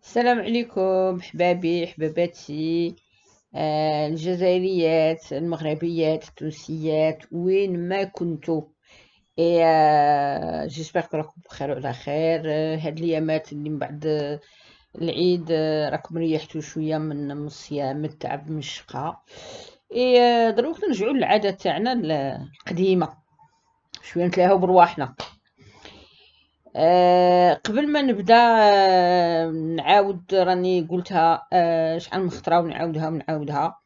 السلام عليكم حبابي حباباتي، الجزائريات المغربيات التونسيات وين ما كنتو. جيسبر راكم بخير وعلى خير. هاد الايامات اللي من بعد العيد، راكم ريحتوا شويه من الصيام، من التعب، من الشقه. دروك نرجعوا للعاده تاعنا القديمه، شويه نتلاهاو برواحنا. قبل ما نبدا، نعاود راني قلتها شحال من خطره ونعاودها.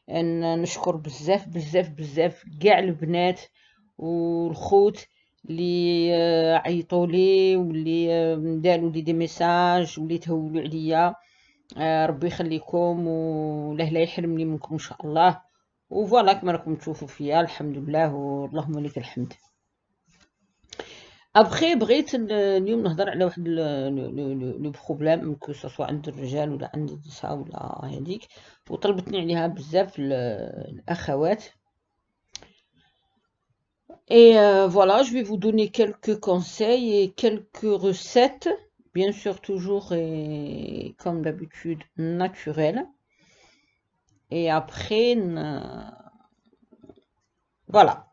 نشكر بزاف بزاف بزاف كاع البنات والخوت اللي عيطوا لي، واللي داروا لي دي ميساج، واللي تهولوا عليا. ربي يخليكم وله لا يحرمني منكم ان شاء الله. وفوالا كما راكم تشوفوا فيا الحمد لله واللهم لك الحمد. ابخي بغيت اليوم نهضر على واحد لو بروبليم، كو سوا عند الرجال ولا عند النساء ولا هذيك، وطلبتني عليها بزاف الاخوات. Et voilà, je vais vous donner quelques conseils et quelques recettes, bien sûr toujours et comme d'habitude naturelles. Et après, voilà.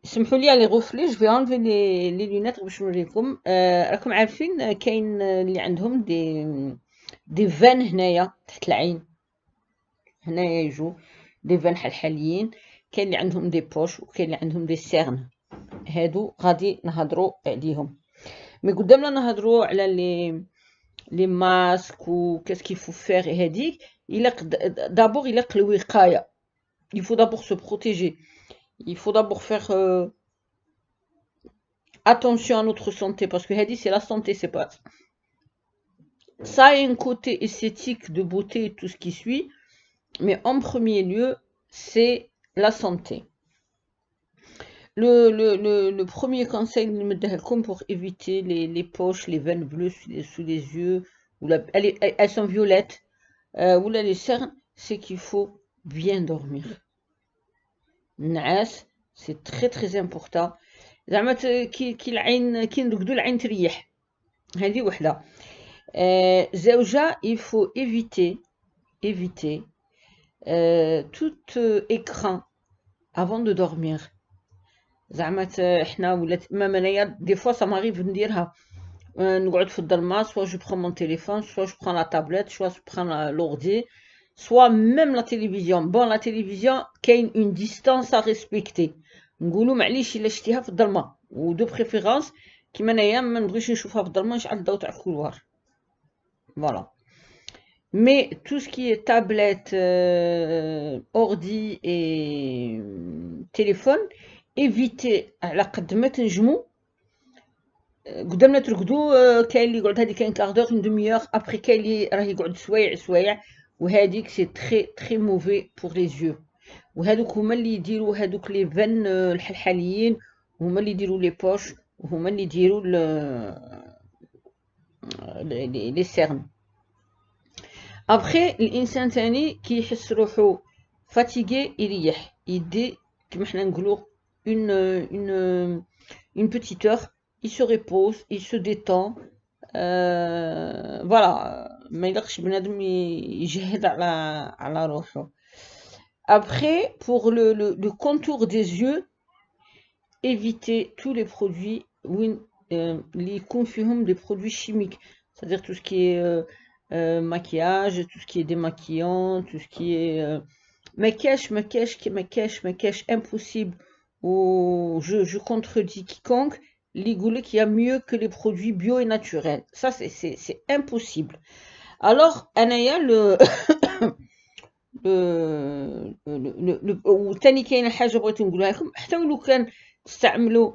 سمحوا لي لي غوفلي، جو في انلفي لي لونيت باش نوريكم. راكم عارفين كاين اللي عندهم دي فان هنايا تحت العين، هنايا يجوا دي فان حلحاليين. كاين اللي عندهم دي بوش وكاين اللي عندهم دي سيرن. هادو غادي نهضروا عليهم، مي قدامنا نهضروا على لي ماسك و كاسكي فو فير. هذيك الا دابور الا الوقايه، il faut d'abord se protéger. Il faut d'abord faire attention à notre santé, parce que Hadi c'est la santé, c'est pas. Ça a un côté esthétique, de beauté et tout ce qui suit, mais en premier lieu, c'est la santé. Le premier conseil pour éviter les poches, les veines bleues sous les yeux, ou elles sont violettes, ou là les cernes, c'est qu'il faut bien dormir. Nas, c'est très très important. زعما كي العين كي نرقدو العين تريح، هذه وحده. زوجة il faut éviter tout écran avant de dormir. زعما حنا ولات مام انايا دي فوا سا ماريف نديرها، نقعد في الظلمه، سوا جو برون مون تليفون، سوا جو برون لا تابلت، سوا جو برون لوردي، سوا ميم لا تيليفزيون. بون لا تيليفزيون كاين اون ديستانس ا ريسبكتي، نقولوا معليش الا شتيها في الظلمه، ودو بريفيرونس كيما انايا ما نبغيش نشوفها في الظلمه، نشعل الضوء تاع الكولوار. فوالا. مي تو سكي تابلت، اوردي اي تليفون، ايفيتي على قد ما تنجمو. قدامنا ترقدو، كاين اللي يقعد هذيك كاين كاردور اون دوميور، ابري كاين اللي راه يقعد سوايع، وهذيك سي تري تري موفي بور لي زيو. وهذوك هما اللي يديروا هذوك لي فان الحلحاليين، هما اللي يديروا لي بوش، وهما اللي يديروا لي سيرن. ابخي الانسان تاني كي يحس روحو فاتيغي يريح، يدي كما حنا نقولوا une petite heure, il se repose, il se détend. Voilà, ما يلقش بنادم يجهد على روحو. Après, pour le contour des yeux, éviter tous les produits les confirment des produits chimiques, c'est-à-dire tout ce qui est maquillage, tout ce qui est démaquillant, tout ce qui est maquillage, impossible. Ou je contredis quiconque, les qu'il y a mieux que les produits bio et naturels. Ça, c'est impossible. Alors, Anaya, وثاني كاينه حاجه بغيت نقولها لكم، حتى ولو كان تستعملوا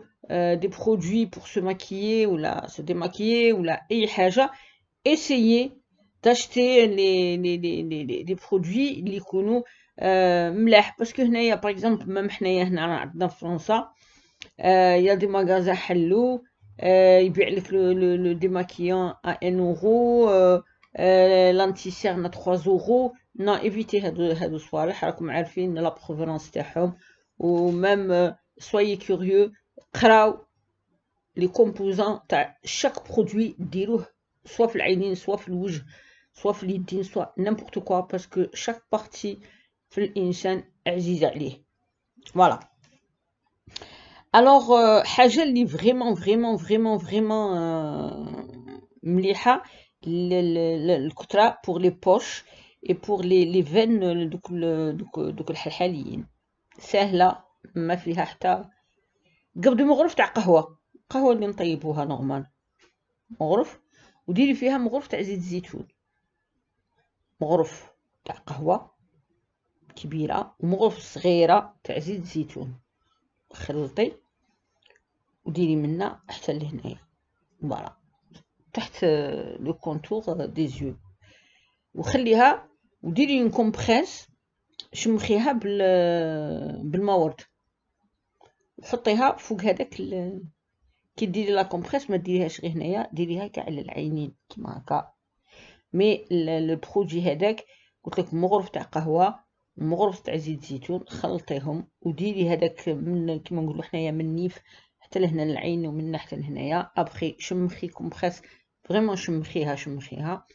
دي برودوي بور سو ماكيي ولا سو ديماكيي ولا اي حاجه، essayez d'acheter les produits اللي يكونوا ملاح. باسكو هنايا باغ اكزومبل مام حنايا هنا عندنا في فرنسا يا دي ماغازا حلو يبيع لك لو ديماكيون ا 1 اورو، لانتي سيرن 3 اورو. نو ايفيتي هادو الصوالح، راكم عارفين لا بروفيرونس تاعهم. ومام سويي كوريو، قراو لي كومبوزون تاع شاك برودوي، ديروه سوا في العينين سوا في الوجه سوا في اليدين سوا نيمبورت كوا، باسكو شاك بارتي في الانسان عزيزه عليه. فوالا. الوغ حاجه اللي فريمون مليحه الكتره بور لي بوش اي بور لي فين، دوك الحلحاليين سهله ما فيها حتى. قبضي مغرف تاع قهوه اللي نطيبوها نورمال، مغرف وديري فيها مغرف تاع زيت الزيتون، مغرف تاع قهوه كبيره ومغرف صغيره تاع زيت الزيتون، خلطي وديري منا حتى لهنايا، فوالا تحت لو كونتور دي زيو، وخليها وديري اون كومبريس، شمخيها بالما ورد وحطيها فوق هذاك كي ديري لا كومبريس ما ديريهاش غير هنايا، ديريها كاع على العينين كيما هكا. مي لو برودوي هذاك قلت لك مغرف تاع قهوه ومغرف تاع زيت زيتون، خلطيهم وديري هذاك من كيما نقولوا حنايا من النيف حتى لهنا العين ومن حتى لهنايا. ابخي شمخي كومبريس فريمون، شمخيها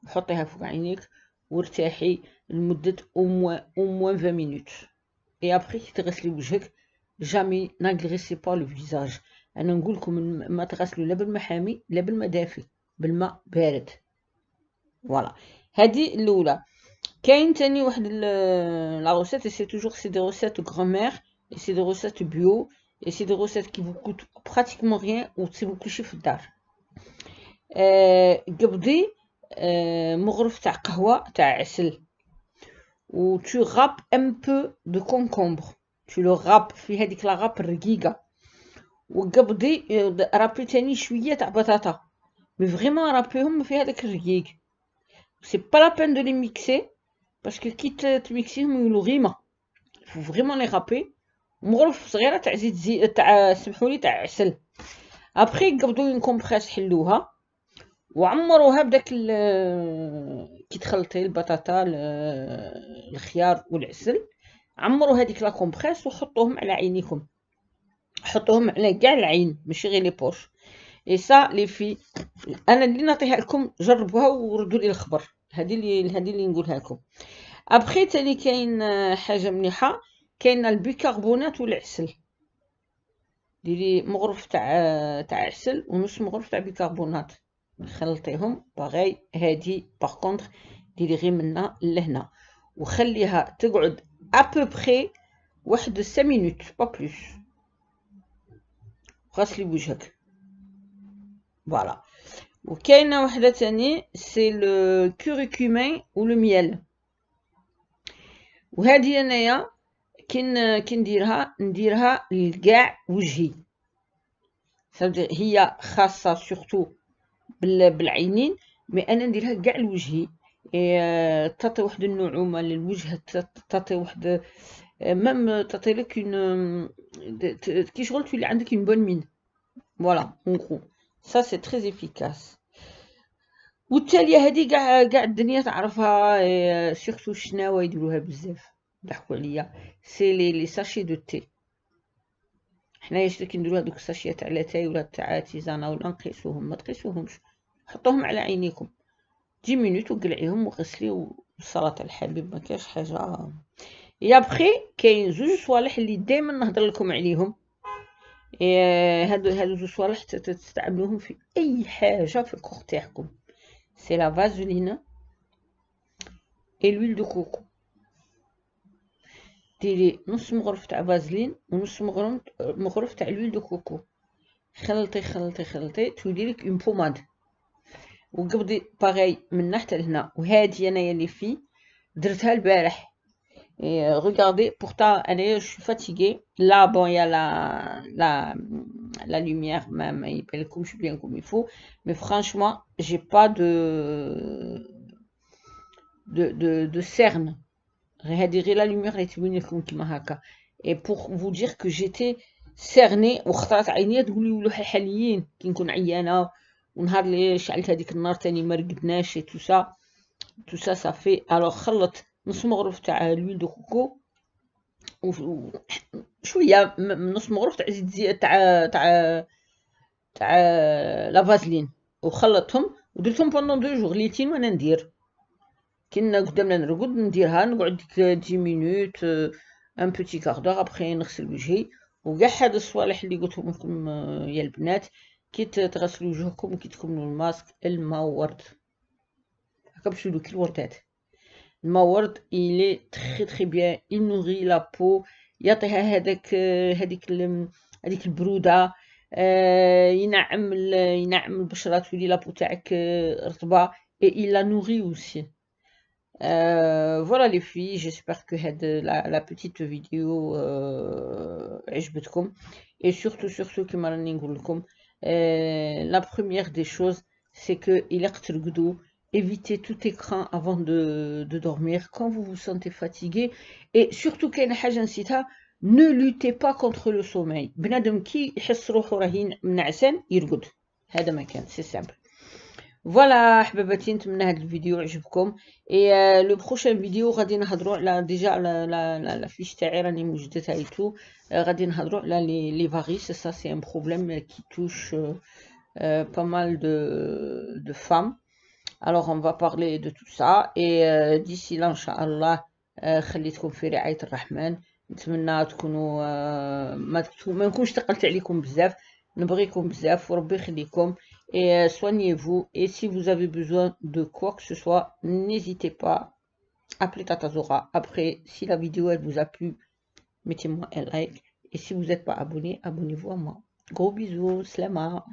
وحطيها فوق عينيك وارتاحي لمده او موان 20 مينوت. اي ابخي كي تغسلي وجهك جامي ناغريسي با لو فيزاج. انا نقول لكم ما تغسلوا لا بالماء حامي لا بالماء دافي، بالماء بارد. فوالا هذه الاولى. كاين تاني واحد لا روسيت، سي توجور سي دي روسيت غرامير اي سي دي روسيت بيو اي سي دي روسيت كي فو كوت براتيكمون ريان وتسيبو كلشي في الدار. قبضي مغرف تاع قهوه تاع عسل و tu râpes un peu de concombre, tu le râpes في هذيك لا غاب الرقيقه، وقبضي رابي تاني شويه تاع بطاطا، مي فريمون رابيهم في هذاك الرقيق، سي با لا بين دو لي ميكسي باسكو كي تميكسيهم يولو غيمه، فو فريمون لي رابي. مغرف صغيره تاع زيت تاع سمحولي تاع عسل. ابخي قبضوا اون كومبريس حلوها وعمروها بداك كي تخلطي البطاطا الخيار والعسل، عمروا هذيك لا كومبريس وحطوهم على عينيكم، حطوهم على كاع العين ماشي غير لي بوش. اي سا لي في انا اللي نعطيها لكم جربوها وردوا لي الخبر، هذه اللي نقولها لكم. ابخي تاني كاين حاجه مليحه، كاين البيكربونات والعسل، ديري مغرف تاع عسل ونص مغرف تاع بيكربونات، خلطيهم باغي. هادي باغ كونطخ ديري غير منا لهنا وخليها تقعد ابوبخي واحد 5 مينوت با بلوس، غسلي وجهك. فوالا. وكاينه وحده تاني سي لو كوريكومين و لو ميل، وهذه انايا كي نديرها لكاع وجهي، هي خاصه سورتو بالعينين، مي انا نديرها كاع لوجهي. تعطي واحد النعومه للوجه، تعطي واحد ميم تعطي لك كي شغل تولي عندك اون بون مين. فوالا اون غرو سا سي تري افيكاس. والتاليه هذه كاع الدنيا تعرفها، سورتو الشناوه يديروها بزاف، ضحكوا عليا، سي لي ساشي دو تي. حنايا كي نديرو هذوك الساشيات تاع لاتاي ولا تاع تيزانه ولا نقيسوهم، ما تقيسوهمش، حطوهم على عينيكم 10 مينوت وقلعيهم وغسلي والصلاة على الحبيب، ما كاينش حاجه. يا بخي كاين زوج صوالح اللي دائما نهضر لكم عليهم، هادو زوج صوالح تستعملوهم في اي حاجه في الكوخ تاعكم، سي لا فازولين اي لويل دو كوكو. ديري نص مغرف تاع فازلين ونص مغرف تاع لويل دو كوكو، خلطي تولي لك اون بوماد، وقبضي باغي من حتى لهنا. وهادي انايا اللي في درتها البارح، regardez pourtant je suis fatiguée là. Bon, il y a la lumière même, il peut couche bien comme il faut, mais franchement j'ai pas de cerne. Regardez la lumière elle تبين لكم كيما هكا. Et pour vous dire que j'étais cernée وخطرات عينيا تقولي ولو حاليين كي نكون عيانه، ونهار اللي شعلت هذيك النار تاني ما رقدناش تو سا صافي. الوغ خلط نص مغرف تاع لويل دو كوكو وشويه نص مغرف تاع زيت تاع لا فازلين، وخلطهم ودرتهم بوندون 2 جور ليتين وانا ندير كنا قدامنا نرقد نديرها نقعد ديك 10 مينوت ان بوتي كاردور ابخي نغسل وجهي وكاع هاد الصوالح اللي قلتهم لكم يا البنات كي تغسلوا وجهكم وكي تكملوا الماسك الماء ورد هكا باش يدوك الوردات الماء ورد إلي تخي بيان ينوغي لا بو يعطيها هذيك البروده ينعم البشره تولي لا بو تاعك رطبه et il la nourrit aussi. Voilà les filles, j'espère que la petite vidéo عجبتكم et surtout كما راني نقول لكم la première des choses c'est que إلا ترقدوا évitez tout écran avant de dormir quand vous vous sentez fatigué et surtout كاينه حاجه نسيتها ne luttez pas contre le sommeil بنادم كي يحس روحو راهي منعسان يرقد هذا ما كان سي سامبل. فوالا حباباتي نتمنى هذا الفيديو عجبكم اي لو بروشين فيديو غادي نهضروا على ديجا على لا فيش تاعي راني موجدتها ايتو غادي نهضروا على لي فاريس سا سي ان بروبليم كي توش pas mal de femmes. Alors on va parler de tout ça et d'ici là ان شاء الله خليتكم في رعاية الرحمن. نتمنى تكونوا ما نكونش ثقلت عليكم بزاف نبغيكم بزاف وربي يخليكم et soignez-vous et si vous avez besoin de quoi que ce soit n'hésitez pas appelez Tata Zora. Après si la vidéo elle vous a plu mettez-moi un like et si vous n'êtes pas abonné abonnez-vous à moi. Gros bisous, slama.